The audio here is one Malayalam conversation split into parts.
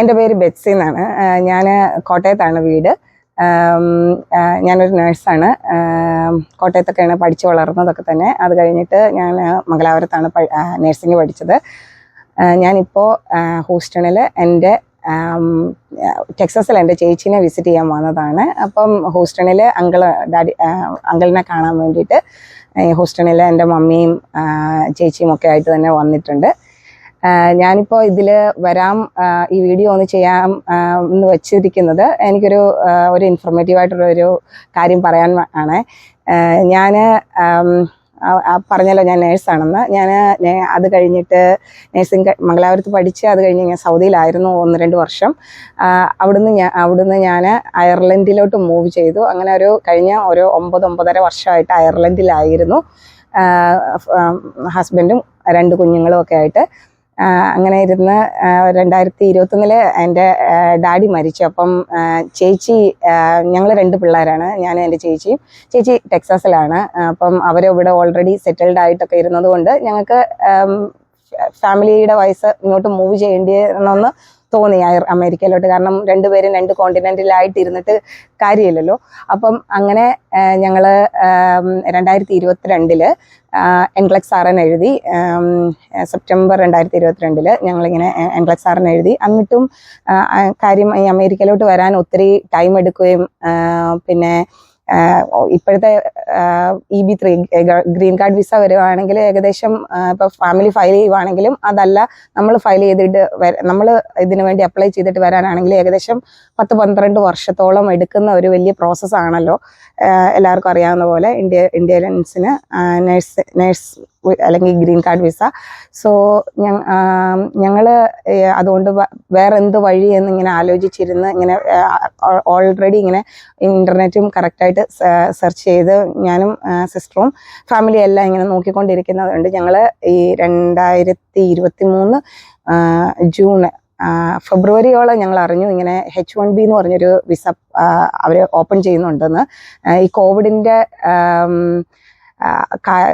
എൻ്റെ പേര് ബെറ്റ്സി എന്നാണ്. ഞാൻ കോട്ടയത്താണ് വീട്. ഞാനൊരു നേഴ്സാണ്. കോട്ടയത്തൊക്കെയാണ് പഠിച്ചു വളർന്നതൊക്കെ തന്നെ. അത് കഴിഞ്ഞിട്ട് ഞാൻ മംഗലാപുരത്താണ് നേഴ്സിംഗ് പഠിച്ചത്. ഞാനിപ്പോൾ ഹൂസ്റ്റണിൽ എൻ്റെ ടെക്സസിൽ എൻ്റെ ചേച്ചീനെ വിസിറ്റ് ചെയ്യാൻ വന്നതാണ്. അപ്പം ഹൂസ്റ്റണിൽ അങ്കിളിനെ കാണാൻ വേണ്ടിയിട്ട് ഹൂസ്റ്റണിൽ എൻ്റെ മമ്മിയും ചേച്ചിയും ഒക്കെ ആയിട്ട് തന്നെ വന്നിട്ടുണ്ട്. ഞാനിപ്പോൾ ഇതിൽ വരാം, ഈ വീഡിയോ ഒന്ന് ചെയ്യാം എന്ന് വെച്ചിരിക്കുന്നത് എനിക്കൊരു ഇൻഫോർമേറ്റീവായിട്ടുള്ളൊരു കാര്യം പറയാൻ ആണ്. ഞാൻ പറഞ്ഞല്ലോ ഞാൻ നേഴ്സാണെന്ന്. ഞാൻ അത് കഴിഞ്ഞിട്ട് നേഴ്സിംഗ് മംഗലാപുരത്ത് പഠിച്ച് അത് കഴിഞ്ഞ് ഞാൻ സൗദിയിലായിരുന്നു 1-2 വർഷം. അവിടുന്ന് ഞാൻ അയർലൻഡിലോട്ട് മൂവ് ചെയ്തു. അങ്ങനെ കഴിഞ്ഞ 9-9.5 വർഷമായിട്ട് അയർലൻഡിലായിരുന്നു. ഹസ്ബൻഡും 2 കുഞ്ഞുങ്ങളും ഒക്കെ ആയിട്ട് അങ്ങനെ ഇരുന്ന് 2021 എൻ്റെ ഡാഡി മരിച്ചു. അപ്പം ചേച്ചി, ഞങ്ങൾ 2 പിള്ളേരാണ്, ഞാനും എൻ്റെ ചേച്ചിയും. ചേച്ചി ടെക്സാസിലാണ്. അപ്പം അവരിവിടെ ഓൾറെഡി സെറ്റിൽഡ് ആയിട്ടൊക്കെ ഇരുന്നത് കൊണ്ട് ഞങ്ങൾക്ക് ഫാമിലിയുടെ വയസ്സ് ഇങ്ങോട്ട് മൂവ് ചെയ്യേണ്ടിയെന്നൊന്ന് തോന്നി അമേരിക്കയിലോട്ട്. കാരണം 2 പേരും 2 കോണ്ടിനെന്റിലായിട്ട് ഇരുന്നിട്ട് കാര്യമില്ലല്ലോ. അപ്പം അങ്ങനെ ഞങ്ങൾ 2022 NCLEX RN എഴുതി. സെപ്റ്റംബർ 2022 ഞങ്ങളിങ്ങനെ NCLEX RN എഴുതി. എന്നിട്ടും കാര്യം ഈ അമേരിക്കയിലോട്ട് വരാൻ ഒത്തിരി ടൈം എടുക്കുകയും പിന്നെ ഇപ്പോഴത്തെ EB3 ഗ്രീൻ കാർഡ് വിസ വരുവാണെങ്കിൽ ഏകദേശം ഇപ്പോൾ ഫാമിലി ഫയൽ ചെയ്യുവാണെങ്കിലും, അതല്ല നമ്മൾ ഫയൽ ചെയ്തിട്ട് നമ്മൾ ഇതിനു വേണ്ടി അപ്ലൈ ചെയ്തിട്ട് വരാനാണെങ്കിൽ ഏകദേശം 10-12 വർഷത്തോളം എടുക്കുന്ന ഒരു വലിയ പ്രോസസ്സാണല്ലോ. എല്ലാവർക്കും അറിയാവുന്ന പോലെ ഇന്ത്യൻസിന് നേഴ്സ് അല്ലെങ്കിൽ ഗ്രീൻ കാർഡ് വിസ. സോ ഞങ്ങൾ അതുകൊണ്ട് വേറെ എന്ത് വഴി എന്നിങ്ങനെ ആലോചിച്ചിരുന്ന് ഇങ്ങനെ ഓൾറെഡി ഇങ്ങനെ ഇൻ്റർനെറ്റും കറക്റ്റായിട്ട് സെർച്ച് ചെയ്ത് ഞാനും സിസ്റ്ററും ഫാമിലി എല്ലാം ഇങ്ങനെ നോക്കിക്കൊണ്ടിരിക്കുന്നതുകൊണ്ട് ഞങ്ങൾ ഈ 2023 ജൂൺ ഫെബ്രുവരിയോളം ഞങ്ങൾ അറിഞ്ഞു ഇങ്ങനെ H1B എന്ന് പറഞ്ഞൊരു വിസ അവർ ഓപ്പൺ ചെയ്യുന്നുണ്ടെന്ന്. ഈ കോവിഡിൻ്റെ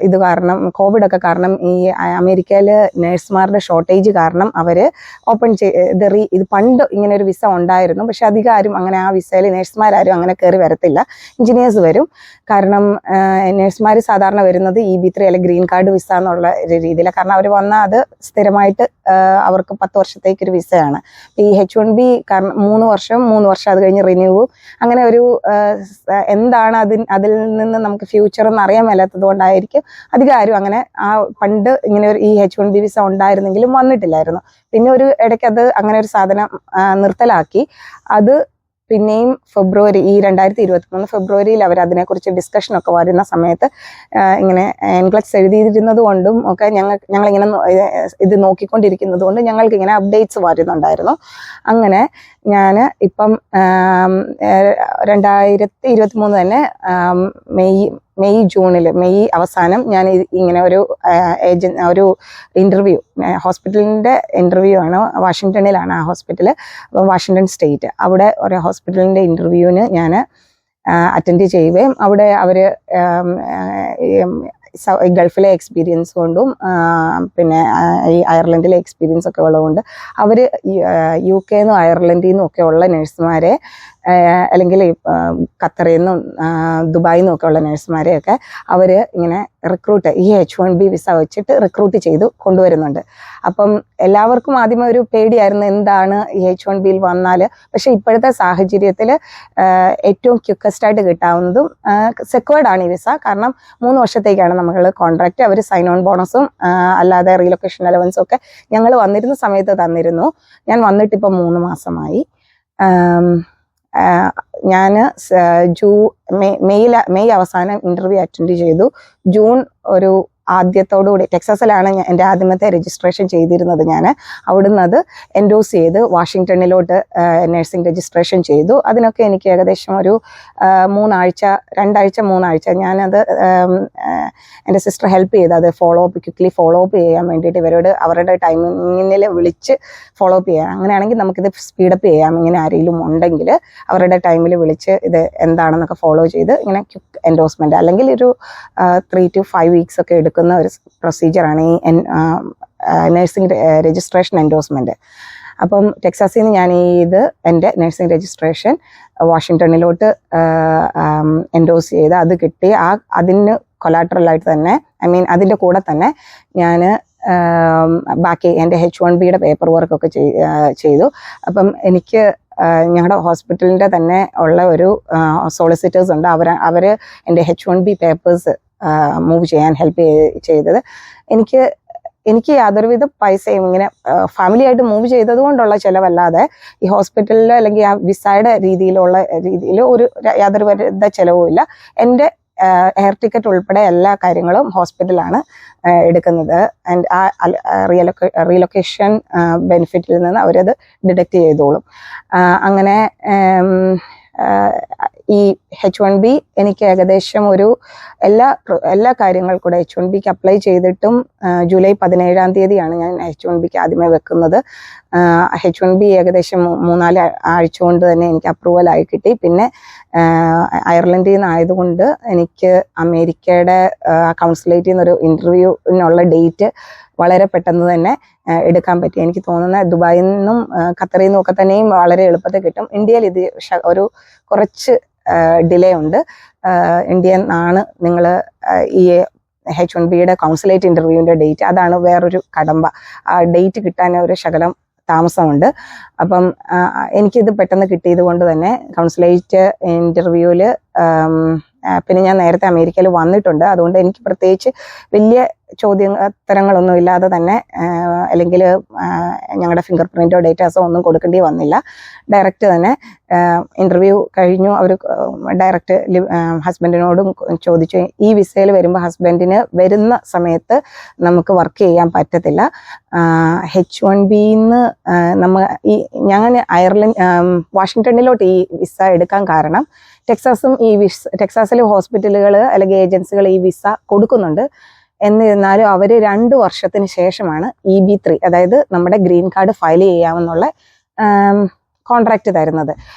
ഇത് കാരണം, കോവിഡൊക്കെ കാരണം ഈ അമേരിക്കയിൽ നേഴ്സുമാരുടെ ഷോർട്ടേജ് കാരണം അവർ ഓപ്പൺ ഇത് പണ്ട് ഇങ്ങനെ ഒരു വിസ ഉണ്ടായിരുന്നു. പക്ഷെ അധികം ആരും അങ്ങനെ ആ വിസയിൽ നേഴ്സുമാരും അങ്ങനെ കയറി വരത്തില്ല. എഞ്ചിനീയേഴ്സ് വരും. കാരണം നേഴ്സുമാർ സാധാരണ വരുന്നത് EB3 അല്ലെങ്കിൽ ഗ്രീൻ കാർഡ് വിസ എന്നുള്ള ഒരു രീതിയിൽ. കാരണം അവർ വന്നാൽ അത് സ്ഥിരമായിട്ട് അവർക്ക് 10 വർഷത്തേക്കൊരു വിസയാണ്. ഈ H1B കാരണം 3 വർഷം അത് കഴിഞ്ഞ് റിന്യൂ. അങ്ങനെ ഒരു എന്താണ് അതിൽ നിന്ന് നമുക്ക് ഫ്യൂച്ചർ എന്ന് അറിയാൻ മേലാത്തത് കൊണ്ടായിരിക്കും അധികം ആരും അങ്ങനെ പണ്ട് ഇങ്ങനെ ഈ H1B വിസ ഉണ്ടായിരുന്നെങ്കിലും വന്നിട്ടില്ലായിരുന്നു. പിന്നെ ഒരു ഇടയ്ക്ക് അത് അങ്ങനെ ഒരു സാധനം നിർത്തലാക്കി. അത് പിന്നെയും ഫെബ്രുവരി, ഈ 2023 ഫെബ്രുവരിയിൽ അവർ അതിനെക്കുറിച്ച് ഡിസ്കഷനൊക്കെ വരുന്ന സമയത്ത് ഇങ്ങനെ NCLEX എഴുതിയിരുന്നത് കൊണ്ടും ഒക്കെ ഞങ്ങളിങ്ങനെ ഇത് നോക്കിക്കൊണ്ടിരിക്കുന്നത് കൊണ്ട് ഞങ്ങൾക്ക് ഇങ്ങനെ അപ്ഡേറ്റ്സ് വരുന്നുണ്ടായിരുന്നു. അങ്ങനെ ഞാൻ ഇപ്പം 2023 തന്നെ മെയ് അവസാനം ഞാൻ ഇങ്ങനെ ഒരു ഇൻ്റർവ്യൂ, ഹോസ്പിറ്റലിൻ്റെ ഇൻ്റർവ്യൂ ആണ്. വാഷിങ്ടണിലാണ് ആ ഹോസ്പിറ്റൽ. അപ്പം വാഷിങ്ടൺ സ്റ്റേറ്റ്, അവിടെ ഒരു ഹോസ്പിറ്റലിൻ്റെ ഇൻ്റർവ്യൂവിന് ഞാൻ അറ്റൻഡ് ചെയ്യുകയും അവിടെ അവർ ഗൾഫിലെ എക്സ്പീരിയൻസ് കൊണ്ടും പിന്നെ ഈ അയർലൻഡിലെ എക്സ്പീരിയൻസ് ഒക്കെ ഉള്ളതുകൊണ്ട് അവർ UK നിന്നും അയർലൻഡിൽ നിന്നും ഒക്കെ ഉള്ള നഴ്സുമാരെ, അല്ലെങ്കിൽ ഖത്തറിൽ നിന്നും ദുബായിൽ നിന്നും ഒക്കെ ഉള്ള നഴ്സുമാരെയൊക്കെ അവർ ഇങ്ങനെ റിക്രൂട്ട്, ഈ H1B വിസ വെച്ചിട്ട് റിക്രൂട്ട് ചെയ്ത് കൊണ്ടുവരുന്നുണ്ട്. അപ്പം എല്ലാവർക്കും ആദ്യമേ ഒരു പേടിയായിരുന്നു, എന്താണ് ഈ H1Bയിൽ വന്നാൽ. പക്ഷേ ഇപ്പോഴത്തെ സാഹചര്യത്തിൽ ഏറ്റവും ക്വിക്കസ്റ്റായിട്ട് കിട്ടാവുന്നതും സെക്വേർഡ് ആണ് ഈ വിസ. കാരണം 3 വർഷത്തേക്കാണ് നമ്മൾ കോൺട്രാക്റ്റ്. അവർ സൈൻ ഓൺ ബോണസും അല്ലാതെ റീലൊക്കേഷൻ അലവൻസും ഒക്കെ ഞങ്ങൾ വന്നിരുന്ന സമയത്ത് തന്നിരുന്നു. ഞാൻ വന്നിട്ടിപ്പോൾ 3 മാസമായി. ഞാൻ മെയ് അവസാനം ഇൻ്റർവ്യൂ അറ്റൻഡ് ചെയ്തു. ജൂൺ ആദ്യത്തോടുകൂടി ടെക്സസിലാണ് എൻ്റെ ആദ്യമത്തെ രജിസ്ട്രേഷൻ ചെയ്തിരുന്നത്. ഞാൻ അവിടുന്ന് അത് എൻഡോസ് ചെയ്ത് വാഷിങ്ടണിലോട്ട് നഴ്സിംഗ് രജിസ്ട്രേഷൻ ചെയ്തു. അതിനൊക്കെ എനിക്ക് ഏകദേശം ഒരു 2 ആഴ്ച ഞാനത് എൻ്റെ സിസ്റ്റർ ഹെൽപ്പ് ചെയ്ത് അത് ക്വിക്ക്ലി ഫോളോ അപ്പ് ചെയ്യാൻ വേണ്ടിയിട്ട് ഇവരോട് അവരുടെ ടൈമിങ്ങിൽ വിളിച്ച് ഫോളോ അപ്പ് ചെയ്യാം. അങ്ങനെയാണെങ്കിൽ നമുക്കിത് സ്പീഡപ്പ് ചെയ്യാം. ഇങ്ങനെ ആരെങ്കിലും ഉണ്ടെങ്കിൽ അവരുടെ ടൈമിൽ വിളിച്ച് ഇത് എന്താണെന്നൊക്കെ ഫോളോ ചെയ്ത് ഇങ്ങനെ ക്വിക്ക് എൻഡോസ്മെൻറ്റ്, അല്ലെങ്കിൽ ഒരു 3 to 5 വീക്സ് ഒക്കെ എടുക്കുന്ന ഒരു പ്രൊസീജിയറാണ് ഈ നഴ്സിംഗ് രജിസ്ട്രേഷൻ എൻഡോസ്മെൻറ്റ്. അപ്പം ടെക്സാസിൽ നിന്ന് ഞാൻ എൻ്റെ നഴ്സിംഗ് രജിസ്ട്രേഷൻ വാഷിങ്ടണിലോട്ട് എൻഡോസ് ചെയ്ത് അത് കിട്ടി. അതിന് കൊലാട്രലായിട്ട് തന്നെ അതിൻ്റെ കൂടെ തന്നെ ഞാൻ ബാക്കി എൻ്റെ H1Bയുടെ പേപ്പർ വർക്കൊക്കെ ചെയ്തു. അപ്പം എനിക്ക് ഞങ്ങളുടെ ഹോസ്പിറ്റലിൻ്റെ തന്നെ ഉള്ള ഒരു സോളിസിറ്റേഴ്സ് ഉണ്ട്. അവർ എൻ്റെ H1B പേപ്പേഴ്സ് മൂവ് ചെയ്യാൻ ഹെൽപ്പ് ചെയ്തത്. എനിക്ക് യാതൊരുവിധ പൈസയും ഇങ്ങനെ ഫാമിലി ആയിട്ട് മൂവ് ചെയ്തത് കൊണ്ടുള്ള ചിലവല്ലാതെ ഈ ഹോസ്പിറ്റലിൽ അല്ലെങ്കിൽ ആ വിസയുടെ രീതിയിൽ ഒരു യാതൊരുവിധ ചിലവുമില്ല. എൻ്റെ എയർ ടിക്കറ്റ് ഉൾപ്പെടെ എല്ലാ കാര്യങ്ങളും ഹോസ്പിറ്റലാണ് എടുക്കുന്നത്. ആൻഡ് ആ റീലൊക്കേഷൻ ബെനിഫിറ്റിൽ നിന്ന് അവരത് ഡിഡക്റ്റ് ചെയ്തോളും. അങ്ങനെ ഈ H1B എനിക്ക് ഏകദേശം ഒരു എല്ലാ കാര്യങ്ങൾ കൂടെ H1Bക്ക് അപ്ലൈ ചെയ്തിട്ടും ജൂലൈ 17-ാം തീയതിയാണ് ഞാൻ H1Bക്ക് ആദ്യമേ വെക്കുന്നത്. H1B ഏകദേശം 3-4 ആഴ്ച കൊണ്ട് തന്നെ എനിക്ക് അപ്രൂവൽ ആയി കിട്ടി. പിന്നെ അയർലൻഡിൽ നിന്നായതുകൊണ്ട് എനിക്ക് അമേരിക്കയുടെ കൗൺസിലേറ്റിൽ നിന്നൊരു ഇൻ്റർവ്യൂവിനുള്ള ഡേറ്റ് വളരെ പെട്ടെന്ന് തന്നെ എടുക്കാൻ പറ്റി. എനിക്ക് തോന്നുന്നത് ദുബായിൽ നിന്നും ഖത്തറിൽ നിന്നും ഒക്കെ തന്നെയും വളരെ എളുപ്പത്തിൽ കിട്ടും. ഇന്ത്യയിൽ ഇത് ഒരു കുറച്ച് ഡിലേ ഉണ്ട്. ഇന്ത്യയിൽ നിന്നാണ് നിങ്ങൾ ഈ H1Bയുടെ കൗൺസിലേറ്റ് ഇൻ്റർവ്യൂവിൻ്റെ ഡേറ്റ്, അതാണ് വേറൊരു കടമ്പ. ആ ഡേറ്റ് കിട്ടാൻ ഒരു ശകലം താമസമുണ്ട്. അപ്പം എനിക്കിത് പെട്ടെന്ന് കിട്ടിയത് കൊണ്ട് തന്നെ കൗൺസിലേറ്റ് ഇൻ്റർവ്യൂവിൽ പിന്നെ ഞാൻ നേരത്തെ അമേരിക്കയിൽ വന്നിട്ടുണ്ട്. അതുകൊണ്ട് എനിക്ക് പ്രത്യേകിച്ച് വലിയ ചോദ്യോത്തരങ്ങളൊന്നും ഇല്ലാതെ തന്നെ അല്ലെങ്കിൽ ഞങ്ങളുടെ ഫിംഗർ പ്രിൻറ്റോ ഡേറ്റാസോ ഒന്നും കൊടുക്കേണ്ടി വന്നില്ല. ഡയറക്റ്റ് തന്നെ ഇൻ്റർവ്യൂ കഴിഞ്ഞു. അവർ ഡയറക്റ്റ് ഹസ്ബൻഡിനോടും ചോദിച്ചു, ഈ വിസയിൽ വരുമ്പോൾ ഹസ്ബൻഡിന് വരുന്ന സമയത്ത് നമുക്ക് വർക്ക് ചെയ്യാൻ പറ്റത്തില്ല. H1Bന്ന് ഞാൻ വാഷിങ്ടണിലോട്ട് ഈ വിസ എടുക്കാൻ കാരണം ടെക്സാസിലെ ഹോസ്പിറ്റലുകൾ അല്ലെങ്കിൽ ഏജൻസികൾ ഈ വിസ കൊടുക്കുന്നുണ്ട്. എന്നിരുന്നാലും അവർ 2 വർഷത്തിന് ശേഷമാണ് EB3, അതായത് നമ്മുടെ ഗ്രീൻ കാർഡ് ഫയൽ ചെയ്യാമെന്നുള്ള കോൺട്രാക്റ്റ് തരുന്നത്.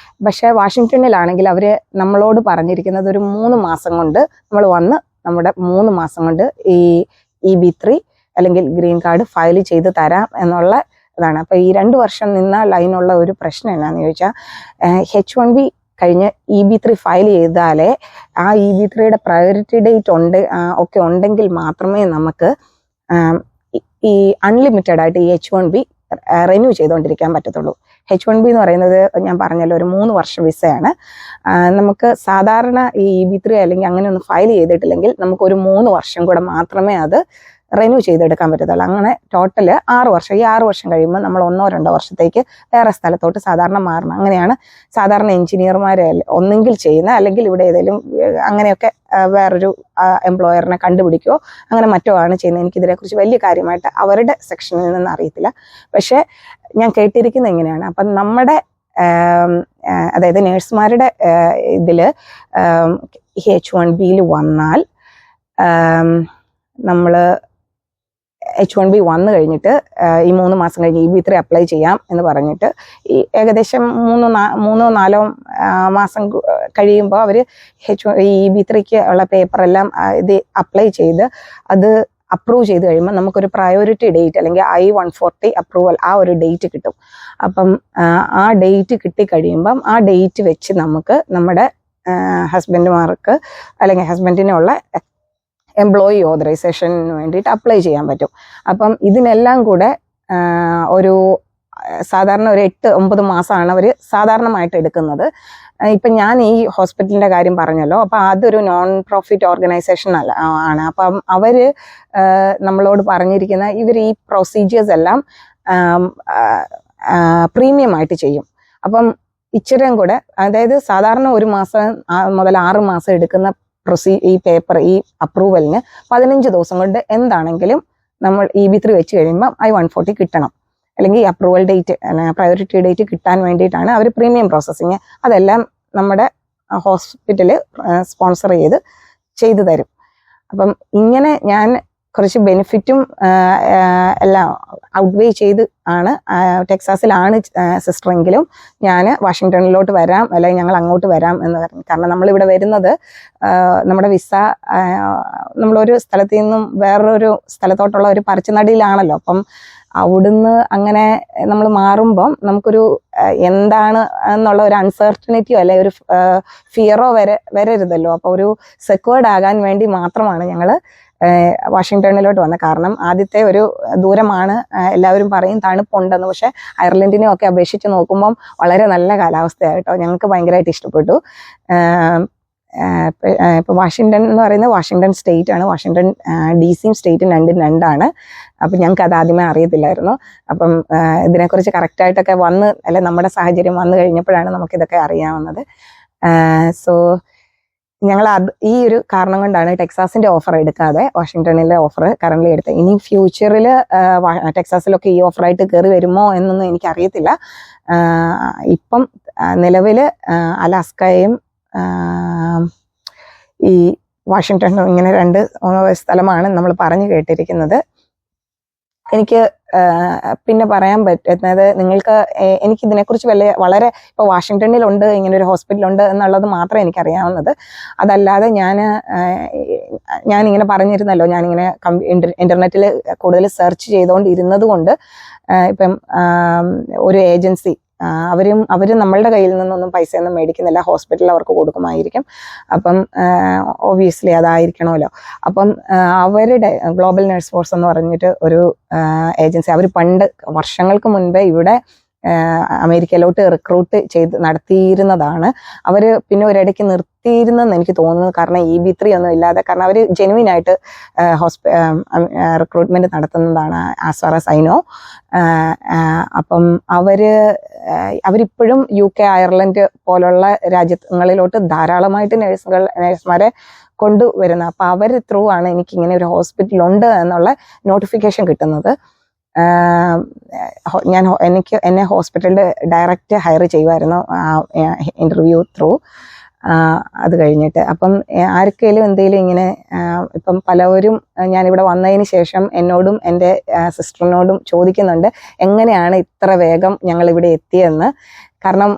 പക്ഷേ വാഷിങ്ടണിലാണെങ്കിൽ അവർ നമ്മളോട് പറഞ്ഞിരിക്കുന്നത് ഒരു 3 മാസം കൊണ്ട് നമ്മൾ വന്ന് നമ്മുടെ 3 മാസം കൊണ്ട് ഈ EB3 അല്ലെങ്കിൽ ഗ്രീൻ കാർഡ് ഫയൽ ചെയ്ത് തരാം എന്നുള്ള ഇതാണ്. അപ്പോൾ ഈ 2 വർഷം നിന്നാൽ അതിനുള്ള ഒരു പ്രശ്നം എന്നാന്ന് ചോദിച്ചാൽ H1B കഴിഞ്ഞ് EB3 ഫയൽ ചെയ്താലേ ആ EB3യുടെ പ്രയോറിറ്റി ഡേറ്റ് ഒക്കെ ഉണ്ടെങ്കിൽ മാത്രമേ നമുക്ക് ഈ അൺലിമിറ്റഡ് ആയിട്ട് ഈ H1B റിന്യൂ ചെയ്തുകൊണ്ടിരിക്കാൻ പറ്റത്തുള്ളൂ. H1B എന്ന് പറയുന്നത് ഞാൻ പറഞ്ഞല്ലോ ഒരു 3 വർഷ വിസയാണ്. നമുക്ക് സാധാരണ ഈ EB3 അല്ലെങ്കിൽ അങ്ങനെ ഒന്ന് ഫയൽ ചെയ്തിട്ടില്ലെങ്കിൽ നമുക്ക് ഒരു 3 വർഷം കൂടെ മാത്രമേ അത് റിന്യൂ ചെയ്തെടുക്കാൻ പറ്റത്തുള്ളൂ. അങ്ങനെ ടോട്ടൽ 6 വർഷം. ഈ 6 വർഷം കഴിയുമ്പോൾ നമ്മൾ 1-2 വർഷത്തേക്ക് വേറെ സ്ഥലത്തോട്ട് സാധാരണ മാറണം. അങ്ങനെയാണ് സാധാരണ എഞ്ചിനീയർമാരെ ഒന്നെങ്കിൽ ചെയ്യുന്നത്, അല്ലെങ്കിൽ ഇവിടെ ഏതെങ്കിലും അങ്ങനെയൊക്കെ വേറൊരു എംപ്ലോയറിനെ കണ്ടുപിടിക്കുകയോ അങ്ങനെ മറ്റോ ആണ് ചെയ്യുന്നത്. എനിക്കിതിനെക്കുറിച്ച് വലിയ കാര്യമായിട്ട് അവരുടെ സെക്ഷനിൽ നിന്ന് അറിയത്തില്ല. പക്ഷേ ഞാൻ കേട്ടിരിക്കുന്നത് എങ്ങനെയാണ്, അപ്പം നമ്മുടെ അതായത് നേഴ്സുമാരുടെ ഇതിൽ H1Bയിൽ വന്നാൽ നമ്മൾ H1B വന്നു കഴിഞ്ഞിട്ട് ഈ 3 മാസം കഴിഞ്ഞ് EB3 അപ്ലൈ ചെയ്യാം എന്ന് പറഞ്ഞിട്ട് ഈ ഏകദേശം 3-4 മാസം കഴിയുമ്പോൾ അവർ EB3ക്ക് ഉള്ള പേപ്പറെല്ലാം ഇത് അപ്ലൈ ചെയ്ത് അത് അപ്രൂവ് ചെയ്ത് കഴിയുമ്പോൾ നമുക്കൊരു പ്രയോറിറ്റി ഡേറ്റ് അല്ലെങ്കിൽ I-140 അപ്രൂവൽ ആ ഒരു ഡേറ്റ് കിട്ടും. അപ്പം ആ ഡേറ്റ് കിട്ടിക്കഴിയുമ്പം ആ ഡേറ്റ് വെച്ച് നമുക്ക് നമ്മുടെ ഹസ്ബൻഡുമാർക്ക് അല്ലെങ്കിൽ ഹസ്ബൻഡിനുള്ള എംപ്ലോയി ഓതറൈസേഷന് വേണ്ടിയിട്ട് അപ്ലൈ ചെയ്യാൻ പറ്റും. അപ്പം ഇതിനെല്ലാം കൂടെ ഒരു സാധാരണ ഒരു 8-9 മാസമാണ് അവർ സാധാരണമായിട്ട് എടുക്കുന്നത്. ഇപ്പം ഞാൻ ഈ ഹോസ്പിറ്റലിൻ്റെ കാര്യം പറഞ്ഞല്ലോ, അപ്പം അതൊരു നോൺ പ്രോഫിറ്റ് ഓർഗനൈസേഷൻ ആണ്. അപ്പം അവർ നമ്മളോട് പറഞ്ഞിരിക്കുന്ന ഇവർ ഈ പ്രൊസീജിയേഴ്സ് എല്ലാം പ്രീമിയം ആയിട്ട് ചെയ്യും. അപ്പം ഇച്ചിരിയും കൂടെ, അതായത് സാധാരണ 1 മാസം മുതൽ 6 മാസം എടുക്കുന്ന ഈ പേപ്പർ ഈ അപ്രൂവലിന് 15 ദിവസം കൊണ്ട് എന്താണെങ്കിലും നമ്മൾ EB3 വെച്ച് കഴിയുമ്പോൾ I-140 കിട്ടണം. അല്ലെങ്കിൽ ഈ അപ്രൂവൽ ഡേറ്റ് പ്രയോറിറ്റി ഡേറ്റ് കിട്ടാൻ വേണ്ടിയിട്ടാണ് അവർ പ്രീമിയം പ്രോസസ്സിങ് അതെല്ലാം നമ്മുടെ ഹോസ്പിറ്റല് സ്പോൺസർ ചെയ്തു തരും. അപ്പം ഇങ്ങനെ ഞാൻ കുറച്ച് ബെനിഫിറ്റും എല്ലാം ഔട്ട്വേ ചെയ്ത് ആണ് ടെക്സാസിലാണ് സിസ്റ്ററെങ്കിലും ഞാൻ വാഷിങ്ടണിലോട്ട് വരാം അല്ലെങ്കിൽ ഞങ്ങൾ അങ്ങോട്ട് വരാം എന്ന് പറഞ്ഞു. കാരണം നമ്മളിവിടെ വരുന്നത് നമ്മുടെ വിസ നമ്മളൊരു സ്ഥലത്തു നിന്നും വേറൊരു സ്ഥലത്തോട്ടുള്ള ഒരു പറിച്ചുനടിയിലാണല്ലോ. അപ്പം അവിടുന്ന് അങ്ങനെ നമ്മൾ മാറുമ്പം നമുക്കൊരു എന്താണ് എന്നുള്ള ഒരു അൺസർട്ടനിറ്റിയോ അല്ലെ ഒരു ഫിയറോ വരരുതല്ലോ. അപ്പോൾ ഒരു സെക്വേർഡ് ആകാൻ വേണ്ടി മാത്രമാണ് ഞങ്ങൾ വാഷിങ്ടണിലോട്ട് വന്നത്. കാരണം ആദ്യത്തെ ഒരു ദൂരമാണ്, എല്ലാവരും പറയും തണുപ്പുണ്ടെന്ന്, പക്ഷെ അയർലൻഡിനെ ഒക്കെ അപേക്ഷിച്ച് നോക്കുമ്പം വളരെ നല്ല കാലാവസ്ഥയായിട്ടോ. ഞങ്ങൾക്ക് ഭയങ്കരമായിട്ട് ഇഷ്ടപ്പെട്ടു. ഇപ്പോൾ വാഷിങ്ടൺ എന്ന് പറയുന്നത് വാഷിങ്ടൺ സ്റ്റേറ്റ് ആണ്. വാഷിങ്ടൺ DC സ്റ്റേറ്റും രണ്ടാണ്. അപ്പം ഞങ്ങൾക്ക് അത് ആദ്യമേ അറിയത്തില്ലായിരുന്നു. അപ്പം ഇതിനെക്കുറിച്ച് കറക്റ്റായിട്ടൊക്കെ നമ്മുടെ സാഹചര്യം വന്നു കഴിഞ്ഞപ്പോഴാണ് നമുക്കിതൊക്കെ അറിയാവുന്നത്. സോ ഞങ്ങൾ ഈ ഒരു കാരണം കൊണ്ടാണ് ടെക്സാസിന്റെ ഓഫർ എടുക്കാതെ വാഷിങ്ടണിലെ ഓഫർ കറന്റ് എടുത്തത്. ഇനി ഫ്യൂച്ചറിൽ ടെക്സാസിലൊക്കെ ഈ ഓഫറായിട്ട് കയറി വരുമോ എന്നൊന്നും എനിക്കറിയത്തില്ല. ഇപ്പം നിലവിൽ അലാസ്കയും ഈ വാഷിങ്ടണും ഇങ്ങനെ 2 സ്ഥലമാണ് നമ്മൾ പറഞ്ഞു കേട്ടിരിക്കുന്നത്. എനിക്ക് പിന്നെ പറയാൻ പറ്റുന്നത്, എനിക്കിതിനെക്കുറിച്ച് വളരെ ഇപ്പോൾ വാഷിങ്ടണിലുണ്ട് ഇങ്ങനെ ഒരു ഹോസ്പിറ്റലുണ്ട് എന്നുള്ളത് മാത്രമേ എനിക്കറിയാവുന്നത്. അതല്ലാതെ ഞാനിങ്ങനെ പറഞ്ഞിരുന്നല്ലോ, ഞാനിങ്ങനെ ഇന്റർനെറ്റിൽ കൂടുതൽ സെർച്ച് ചെയ്തുകൊണ്ടിരുന്നത് കൊണ്ട് ഇപ്പം ഒരു ഏജൻസി അവർ നമ്മളുടെ കയ്യിൽ നിന്നൊന്നും പൈസയൊന്നും മേടിക്കുന്നില്ല, ഹോസ്പിറ്റലിൽ അവർക്ക് കൊടുക്കുമായിരിക്കും. അപ്പം ഒബ്വിയസ്ലി അതായിരിക്കണമല്ലോ. അപ്പം അവരുടെ ഗ്ലോബൽ നഴ്സ് ഫോഴ്സ് എന്ന് പറഞ്ഞിട്ട് ഒരു ഏജൻസി, അവർ പണ്ട് വർഷങ്ങൾക്ക് മുൻപേ ഇവിടെ അമേരിക്കയിലോട്ട് റിക്രൂട്ട് ചെയ്ത് നടത്തിയിരുന്നതാണ്. അവർ പിന്നെ ഒരിടയ്ക്ക് നിർത്തിയിരുന്നെന്ന് എനിക്ക് തോന്നുന്നു. കാരണം EB3 ഒന്നും ഇല്ലാതെ, കാരണം അവർ ജെനുവിനായിട്ട് റിക്രൂട്ട്മെന്റ് നടത്തുന്നതാണ് as far as I know. അപ്പം അവരിപ്പോഴും UK, അയർലൻഡ് പോലുള്ള രാജ്യങ്ങളിലോട്ട് ധാരാളമായിട്ട് നഴ്സുമാരെ കൊണ്ടുവരുന്നത്. അപ്പം അവർ ത്രൂ ആണ് എനിക്കിങ്ങനെ ഒരു ഹോസ്പിറ്റൽ ഉണ്ട് എന്നുള്ള നോട്ടിഫിക്കേഷൻ കിട്ടുന്നത്. എന്നെ ഹോസ്പിറ്റലിൽ ഡയറക്റ്റ് ഹയർ ചെയ്യുമായിരുന്നു ഇന്റർവ്യൂ ത്രൂ. അത് കഴിഞ്ഞിട്ട് അപ്പം ആർക്കെങ്കിലും എന്തെങ്കിലും ഇങ്ങനെ ഇപ്പം പലവരും ഞാനിവിടെ വന്നതിന് ശേഷം എന്നോടും എൻ്റെ സിസ്റ്ററിനോടും ചോദിക്കുന്നുണ്ട് എങ്ങനെയാണ് ഇത്ര വേഗം ഞങ്ങളിവിടെ എത്തിയെന്ന്. കാരണം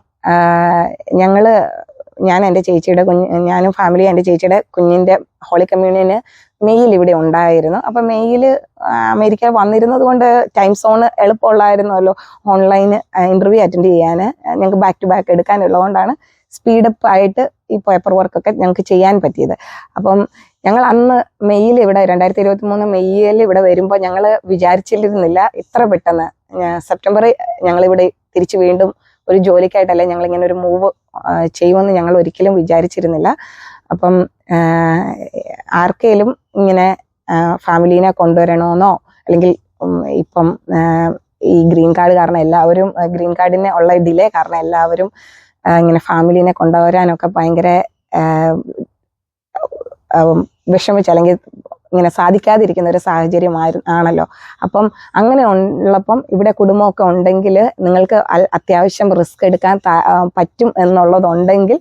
ഞാൻ എൻ്റെ ചേച്ചിയുടെ ഞാനും ഫാമിലി എൻ്റെ ചേച്ചിയുടെ കുഞ്ഞിൻ്റെ ഹോളി കമ്മ്യൂണിയന് മെയിൽ ഇവിടെ ഉണ്ടായിരുന്നു. അപ്പം മെയിൽ അമേരിക്ക വന്നിരുന്നത് കൊണ്ട് ടൈം സോൺ എളുപ്പമുള്ളായിരുന്നല്ലോ. ഓൺലൈൻ ഇന്റർവ്യൂ അറ്റൻഡ് ചെയ്യാൻ ഞങ്ങൾക്ക് ബാക്ക് ടു ബാക്ക് എടുക്കാനുള്ളതുകൊണ്ടാണ് സ്പീഡപ്പ് ആയിട്ട് ഈ പേപ്പർ വർക്കൊക്കെ ഞങ്ങൾക്ക് ചെയ്യാൻ പറ്റിയത്. അപ്പം ഞങ്ങൾ അന്ന് മെയിൽ ഇവിടെ 2023 മെയ്യിൽ ഇവിടെ വരുമ്പോൾ ഞങ്ങൾ വിചാരിച്ചിരുന്നില്ല ഇത്ര പെട്ടെന്ന് സെപ്റ്റംബർ ഞങ്ങളിവിടെ തിരിച്ച് വീണ്ടും ഒരു ജോലിക്കായിട്ടല്ലേ ഞങ്ങളിങ്ങനെ ഒരു മൂവ് ചെയ്യുമെന്ന് ഞങ്ങൾ ഒരിക്കലും വിചാരിച്ചിരുന്നില്ല. അപ്പം ആർക്കെങ്കിലും ഇങ്ങനെ ഫാമിലീനെ കൊണ്ടുവരണമെന്നോ അല്ലെങ്കിൽ ഇപ്പം ഈ ഗ്രീൻ കാർഡ് കാരണം എല്ലാവരും ഗ്രീൻ കാർഡിന് ഉള്ള ഡിലേ കാരണം എല്ലാവരും ഇങ്ങനെ ഫാമിലീനെ കൊണ്ടുവരാനൊക്കെ ഭയങ്കര വിഷമിച്ച് അല്ലെങ്കിൽ ഇങ്ങനെ സാധിക്കാതിരിക്കുന്ന ഒരു സാഹചര്യം ആണല്ലോ. അപ്പം അങ്ങനെ ഉള്ളപ്പം ഇവിടെ കുടുംബമൊക്കെ ഉണ്ടെങ്കിൽ നിങ്ങൾക്ക് അത്യാവശ്യം റിസ്ക് എടുക്കാൻ പറ്റും എന്നുള്ളതുണ്ടെങ്കിൽ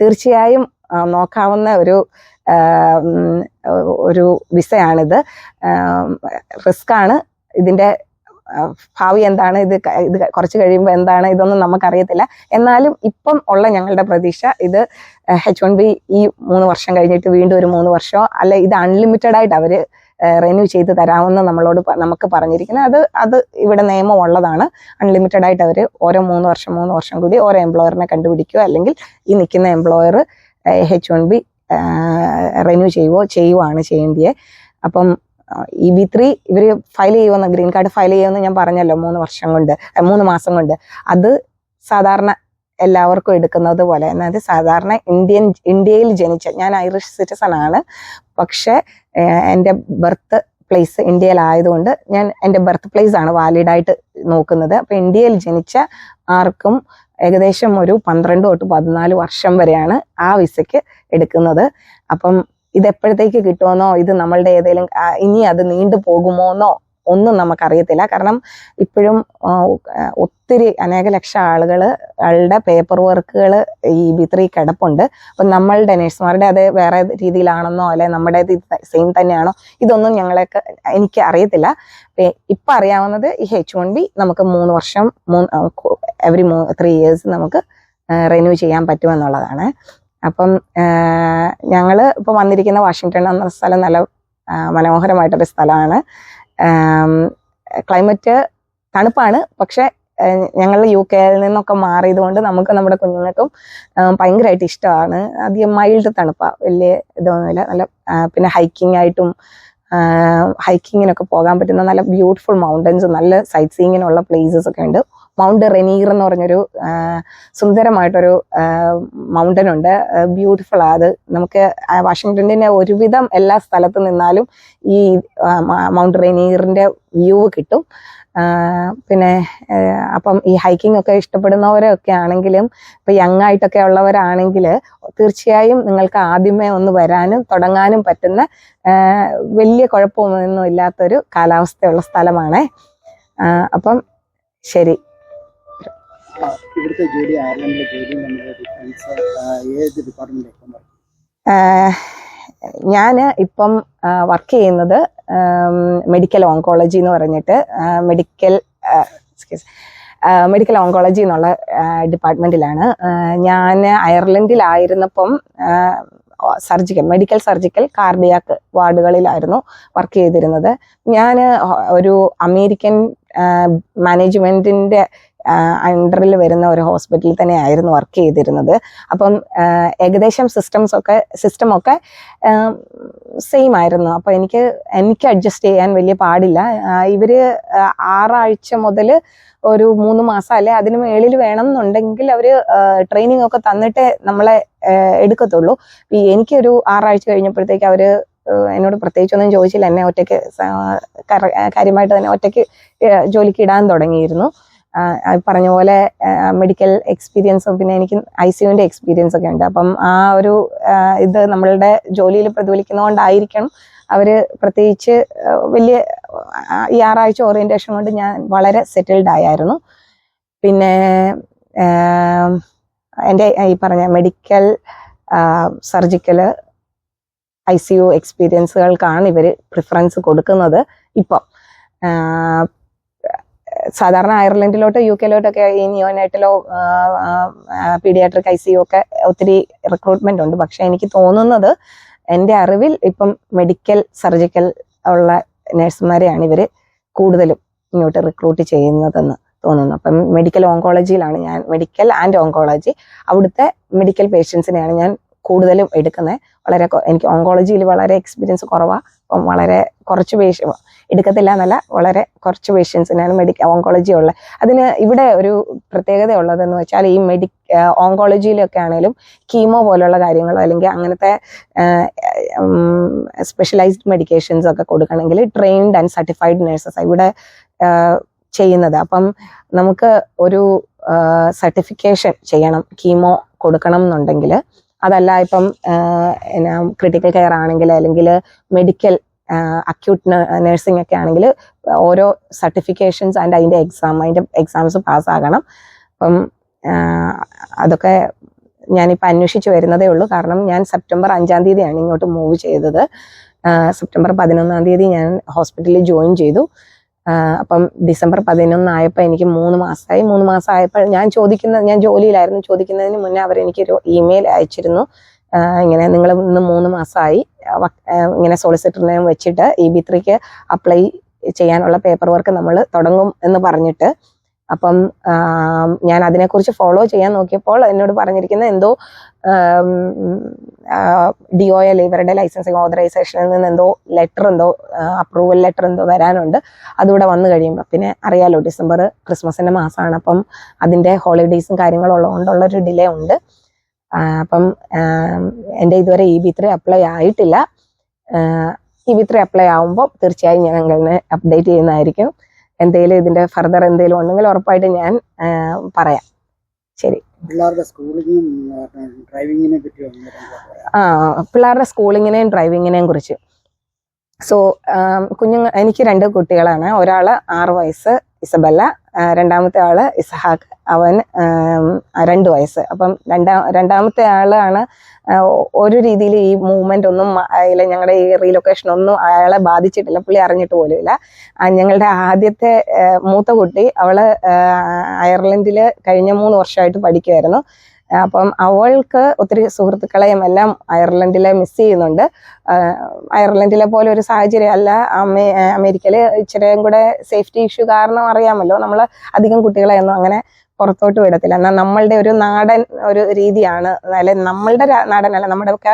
തീർച്ചയായും നോക്കാവുന്ന ഒരു വിസയാണിത്. റിസ്ക്കാണ്. ഇതിൻ്റെ ഭാവി എന്താണ്, ഇത് കുറച്ച് കഴിയുമ്പോൾ എന്താണ്, ഇതൊന്നും നമുക്കറിയത്തില്ല. എന്നാലും ഇപ്പം ഉള്ള ഞങ്ങളുടെ പ്രതീക്ഷ ഇത് H1B ഈ 3 വർഷം കഴിഞ്ഞിട്ട് വീണ്ടും ഒരു 3 വർഷമോ അല്ലെ ഇത് അൺലിമിറ്റഡ് ആയിട്ട് അവർ റിന്യൂ ചെയ്ത് തരാമെന്ന് നമുക്ക് പറഞ്ഞിരിക്കുന്നത്. അത് ഇവിടെ നിയമം ഉള്ളതാണ്. അൺലിമിറ്റഡ് ആയിട്ട് അവർ ഓരോ 3 വർഷം കൂടി ഓരോ എംപ്ലോയറിനെ കണ്ടുപിടിക്കുകയോ അല്ലെങ്കിൽ ഈ നിൽക്കുന്ന എംപ്ലോയർ H1B റിന്യൂ ചെയ്യുവാണ് ചെയ്യേണ്ടത്. അപ്പം EB3 ഇവർ ഫയൽ ചെയ്യുമെന്ന്, ഗ്രീൻ കാർഡ് ഫയൽ ചെയ്യുമെന്ന് ഞാൻ പറഞ്ഞല്ലോ 3 മാസം കൊണ്ട്. അത് സാധാരണ എല്ലാവർക്കും എടുക്കുന്നത് പോലെ, അതായത് സാധാരണ ഇന്ത്യയിൽ ജനിച്ച, ഞാൻ ഐറിഷ് സിറ്റിസൺ ആണ്, പക്ഷെ എൻ്റെ ബർത്ത് പ്ലേസ് ഇന്ത്യയിലായതുകൊണ്ട് ഞാൻ എൻ്റെ ബർത്ത് പ്ലേസ് ആണ് വാലിഡായിട്ട് നോക്കുന്നത്. അപ്പം ഇന്ത്യയിൽ ജനിച്ച ആർക്കും ഏകദേശം ഒരു 12 തൊട്ട് 14 വർഷം വരെയാണ് ആ വിസയ്ക്ക് എടുക്കുന്നത്. അപ്പം ഇതെപ്പോഴത്തേക്ക് കിട്ടുമെന്നോ ഇത് നമ്മളുടെ ഏതെങ്കിലും ഇനി അത് നീണ്ടു പോകുമോന്നോ ഒന്നും നമുക്കറിയത്തില്ല. കാരണം ഇപ്പോഴും ഒത്തിരി അനേക ലക്ഷം ആളുകളുടെ പേപ്പർ വർക്കുകൾ EB3 കിടപ്പുണ്ട്. അപ്പം നമ്മളുടെ നഴ്സുമാരുടെ അത് വേറെ രീതിയിലാണെന്നോ അല്ലെ നമ്മുടെ സെയിം തന്നെയാണോ ഇതൊന്നും എനിക്ക് അറിയത്തില്ല. ഇപ്പം അറിയാവുന്നത് ഈ H1B നമുക്ക് 3 വർഷം എവറി 3 ഇയേഴ്സ് നമുക്ക് റിന്യൂ ചെയ്യാൻ പറ്റുമെന്നുള്ളതാണ്. അപ്പം ഞങ്ങൾ ഇപ്പോൾ വന്നിരിക്കുന്ന വാഷിങ്ടൺ എന്ന സ്ഥലം നല്ല മനോഹരമായിട്ടൊരു സ്ഥലമാണ്. ക്ലൈമറ്റ് തണുപ്പാണ്, പക്ഷെ ഞങ്ങൾ UK-യിൽ നിന്നൊക്കെ മാറിയത് കൊണ്ട് നമുക്ക് നമ്മുടെ കുഞ്ഞുങ്ങൾക്കും ഭയങ്കരമായിട്ട് ഇഷ്ടമാണ്. അധികം മൈൽഡ് തണുപ്പാണ്, വലിയ ഇതൊന്നുമില്ല. നല്ല പിന്നെ ഹൈക്കിങ്ങിനൊക്കെ പോകാൻ പറ്റുന്ന നല്ല ബ്യൂട്ടിഫുൾ മൗണ്ടൻസ്, നല്ല സൈറ്റ് സീയിങ്ങിനുള്ള പ്ലേസസ് ഒക്കെ ഉണ്ട്. മൗണ്ട് റെനീർ എന്ന് പറഞ്ഞൊരു സുന്ദരമായിട്ടൊരു മൗണ്ടൻ ഉണ്ട്, ബ്യൂട്ടിഫുൾ. അത് നമുക്ക് വാഷിങ്ടണിന്റെ ഒരുവിധം എല്ലാ സ്ഥലത്ത് നിന്നാലും ഈ മൗണ്ട് റെനീറിന്റെ വ്യൂ കിട്ടും. പിന്നെ അപ്പം ഈ ഹൈക്കിംഗ് ഒക്കെ ഇഷ്ടപ്പെടുന്നവരൊക്കെ ആണെങ്കിലും ഇപ്പൊ യങ് ആയിട്ടൊക്കെ ഉള്ളവരാണെങ്കിൽ തീർച്ചയായും നിങ്ങൾക്ക് ആദ്യമേ ഒന്ന് വരാനും തുടങ്ങാനും പറ്റുന്ന വലിയ കുഴപ്പമൊന്നും ഇല്ലാത്തൊരു കാലാവസ്ഥയുള്ള സ്ഥലമാണ്. അപ്പം ശരി. ഇവിടുത്തെ ജോലി, അയർലൻഡിലെ ജോലി ഏത് ഡിപ്പാർട്ട്മെന്റിലേക്ക്? ഞാൻ ഇപ്പം വർക്ക് ചെയ്യുന്നത് മെഡിക്കൽ ഓങ്കോളജി എന്ന് പറഞ്ഞിട്ട് മെഡിക്കൽ ഓങ്കോളജി എന്നുള്ള ഡിപ്പാർട്ട്മെന്റിലാണ്. ഞാൻ അയർലൻഡിലായിരുന്നപ്പം മെഡിക്കൽ സർജിക്കൽ കാർഡിയാക്ക് വാർഡുകളിലായിരുന്നു വർക്ക് ചെയ്തിരുന്നത്. ഞാൻ ഒരു അമേരിക്കൻ മാനേജ്മെന്റിന്റെ അണ്ടറിൽ വരുന്ന ഒരു ഹോസ്പിറ്റലിൽ തന്നെ ആയിരുന്നു വർക്ക് ചെയ്തിരുന്നത്. അപ്പം ഏകദേശം സിസ്റ്റമൊക്കെ സെയിം ആയിരുന്നു. അപ്പോൾ എനിക്ക് അഡ്ജസ്റ്റ് ചെയ്യാൻ വലിയ പാടില്ല. ഇവര് 6 ആഴ്ച മുതൽ ഒരു 3 മാസം അല്ലെ അതിന് മേളിൽ വേണം എന്നുണ്ടെങ്കിൽ അവര് ട്രെയിനിങ് ഒക്കെ തന്നിട്ടേ നമ്മളെ എടുക്കത്തുള്ളൂ. എനിക്കൊരു 6 ആഴ്ച കഴിഞ്ഞപ്പോഴത്തേക്ക് അവര് എന്നോട് പ്രത്യേകിച്ചൊന്നും ചോദിച്ചില്ല. എന്നെ ഒറ്റയ്ക്ക് കാര്യമായിട്ട് തന്നെ ഒറ്റയ്ക്ക് ജോലിക്ക് ഇടാൻ തുടങ്ങിയിരുന്നു. പറഞ്ഞ പോലെ മെഡിക്കൽ എക്സ്പീരിയൻസും പിന്നെ എനിക്ക് ICUവിന്റെ എക്സ്പീരിയൻസ് ഒക്കെ ഉണ്ട്. അപ്പം ആ ഒരു ഇത് നമ്മളുടെ ജോലിയിൽ പ്രതിഫലിക്കുന്നതുകൊണ്ടായിരിക്കണം അവര് പ്രത്യേകിച്ച് വലിയ ഈ 6 ആഴ്ച ഓറിയന്റേഷൻ കൊണ്ട് ഞാൻ വളരെ സെറ്റിൽഡ് ആയിരുന്നു. പിന്നെ എൻ്റെ ഈ പറഞ്ഞ മെഡിക്കൽ സർജിക്കല് ICU എക്സ്പീരിയൻസുകൾക്കാണ് ഇവർ പ്രിഫറൻസ് കൊടുക്കുന്നത്. ഇപ്പം സാധാരണ അയർലൻഡിലോട്ടോ UK-ലോട്ടൊക്കെ ഈ നിയോനൈറ്റിലോ പീഡിയാട്രിക് ICU ഒക്കെ ഒത്തിരി റിക്രൂട്ട്മെന്റ് ഉണ്ട്. പക്ഷെ എനിക്ക് തോന്നുന്നത്, എൻ്റെ അറിവിൽ ഇപ്പം മെഡിക്കൽ സർജിക്കൽ ഉള്ള നഴ്സുമാരെയാണ് ഇവർ കൂടുതലും ഇങ്ങോട്ട് റിക്രൂട്ട് ചെയ്യുന്നതെന്ന് തോന്നുന്നു. അപ്പം മെഡിക്കൽ ഓങ്കോളജിയിലാണ് ഞാൻ, മെഡിക്കൽ ആൻഡ് ഓങ്കോളജി. അവിടുത്തെ മെഡിക്കൽ പേഷ്യൻസിനെയാണ് ഞാൻ കൂടുതലും എടുക്കുന്നത്. എനിക്ക് ഓങ്കോളജിയിൽ വളരെ എക്സ്പീരിയൻസ് കുറവാണ്. അപ്പം വളരെ കുറച്ച് എടുക്കത്തില്ല എന്നല്ല, വളരെ കുറച്ച് പേഷ്യൻസിനാണ് ഓങ്കോളജി ഉള്ളത്. അതിന് ഇവിടെ ഒരു പ്രത്യേകത ഉള്ളതെന്ന് വെച്ചാൽ ഈ ഓങ്കോളജിയിലൊക്കെ ആണെങ്കിലും കീമോ പോലുള്ള കാര്യങ്ങളോ അല്ലെങ്കിൽ അങ്ങനത്തെ സ്പെഷ്യലൈസ്ഡ് മെഡിക്കേഷൻസ് ഒക്കെ കൊടുക്കണമെങ്കിൽ ട്രെയിൻഡ് ആൻഡ് സർട്ടിഫൈഡ് നഴ്സസ് ഇവിടെ ചെയ്യുന്നത്. അപ്പം നമുക്ക് ഒരു സർട്ടിഫിക്കേഷൻ ചെയ്യണം കീമോ കൊടുക്കണം എന്നുണ്ടെങ്കിൽ. അതല്ല ഇപ്പം ക്രിട്ടിക്കൽ കെയർ ആണെങ്കിൽ അല്ലെങ്കിൽ മെഡിക്കൽ അക്യൂട്ട് നഴ്സിംഗ് ഒക്കെ ആണെങ്കിൽ ഓരോ സർട്ടിഫിക്കേഷൻസ് ആൻഡ് അതിൻ്റെ എക്സാംസ് പാസ്സാകണം. അപ്പം അതൊക്കെ ഞാനിപ്പോൾ അന്വേഷിച്ച് വരുന്നതേ ഉള്ളൂ. കാരണം ഞാൻ സെപ്റ്റംബർ 5-ാം തീയതിയാണ് ഇങ്ങോട്ട് മൂവ് ചെയ്തത്. സെപ്റ്റംബർ 11-ാം തീയതി ഞാൻ ഹോസ്പിറ്റലിൽ ജോയിൻ ചെയ്തു. അപ്പം ഡിസംബർ 11 ആയപ്പോൾ എനിക്ക് 3 മാസമായി. 3 മാസം ആയപ്പോൾ ഞാൻ ജോലിയിലായിരുന്നു. ചോദിക്കുന്നതിന് മുന്നേ അവരെനിക്കൊരു ഇമെയിൽ അയച്ചിരുന്നു, ഇങ്ങനെ നിങ്ങൾ ഇന്ന് 3 മാസമായി ഇങ്ങനെ സോളിസിറ്ററിനെ വെച്ചിട്ട് EB3ക്ക് അപ്ലൈ ചെയ്യാനുള്ള പേപ്പർ വർക്ക് നമ്മൾ തുടങ്ങും എന്ന് പറഞ്ഞിട്ട്. അപ്പം ഞാൻ അതിനെക്കുറിച്ച് ഫോളോ ചെയ്യാൻ നോക്കിയപ്പോൾ എന്നോട് പറഞ്ഞിരിക്കുന്നത് എന്തോ DOL ഇവരുടെ ലൈസൻസിങ് ഓതറൈസേഷനിൽ നിന്ന് എന്തോ അപ്രൂവൽ ലെറ്റർ എന്തോ വരാനുണ്ട്. അതുകൂടെ വന്നു കഴിയുമ്പോൾ പിന്നെ അറിയാലോ ഡിസംബർ ക്രിസ്മസിന്റെ മാസമാണ്. അപ്പം അതിൻ്റെ ഹോളിഡേയ്സും കാര്യങ്ങളും ഉള്ളതുകൊണ്ടുള്ളൊരു ഡിലേ ഉണ്ട്. അപ്പം എൻ്റെ ഇതുവരെ EB3 അപ്ലൈ ആയിട്ടില്ല. EB3 അപ്ലൈ ആവുമ്പോൾ തീർച്ചയായും ഞാൻ നിങ്ങളെ അപ്ഡേറ്റ് ചെയ്യുന്നതായിരിക്കും. എന്തെങ്കിലും ഇതിന്റെ ഫർദർ എന്തെങ്കിലും ഉണ്ടെങ്കിൽ ഉറപ്പായിട്ട് ഞാൻ പറയാം. ശരി. പിള്ളേരുടെ സ്കൂളിങ്ങും ഡ്രൈവിങ്ങിനെ പറ്റി പിള്ളേരുടെ സ്കൂളിങ്ങിനെയും ഡ്രൈവിങ്ങിനെയും കുറിച്ച്. സോ എനിക്ക് 2 കുട്ടികളാണ്. ഒരാള് 6 വയസ്സ് ഇസബല്ല, രണ്ടാമത്തെ ആള് ഇസഹാക്ക്, അവൻ 2 വയസ്സ്. അപ്പം രണ്ടാമത്തെ ആളാണ് ഒരു രീതിയിൽ ഈ മൂവ്മെന്റ് ഒന്നും ഞങ്ങളുടെ ഈ റീലൊക്കേഷൻ ഒന്നും അയാളെ ബാധിച്ചിട്ടില്ല, പുള്ളി അറിഞ്ഞിട്ട് പോലും ഇല്ല. ഞങ്ങളുടെ ആദ്യത്തെ മൂത്ത കുട്ടി അവള് അയർലൻഡില് കഴിഞ്ഞ 3 വർഷമായിട്ട് പഠിക്കുമായിരുന്നു. അപ്പം അവൾക്ക് ഒത്തിരി സുഹൃത്തുക്കളെയും എല്ലാം അയർലൻഡിലെ മിസ് ചെയ്യുന്നുണ്ട്. അയർലൻഡിലെ പോലെ ഒരു സാഹചര്യം അല്ല അമേരിക്കയിൽ. ഇച്ചിരിയും കൂടെ സേഫ്റ്റി ഇഷ്യൂ കാരണം അറിയാമല്ലോ, നമ്മൾ അധികം കുട്ടികളെ ഒന്നും അങ്ങനെ പുറത്തോട്ട് വിടത്തില്ല. എന്നാൽ നമ്മളുടെ ഒരു നാടൻ ഒരു രീതിയാണ്, അല്ലെ നമ്മളുടെ നാടനല്ല, നമ്മുടെ ഒക്കെ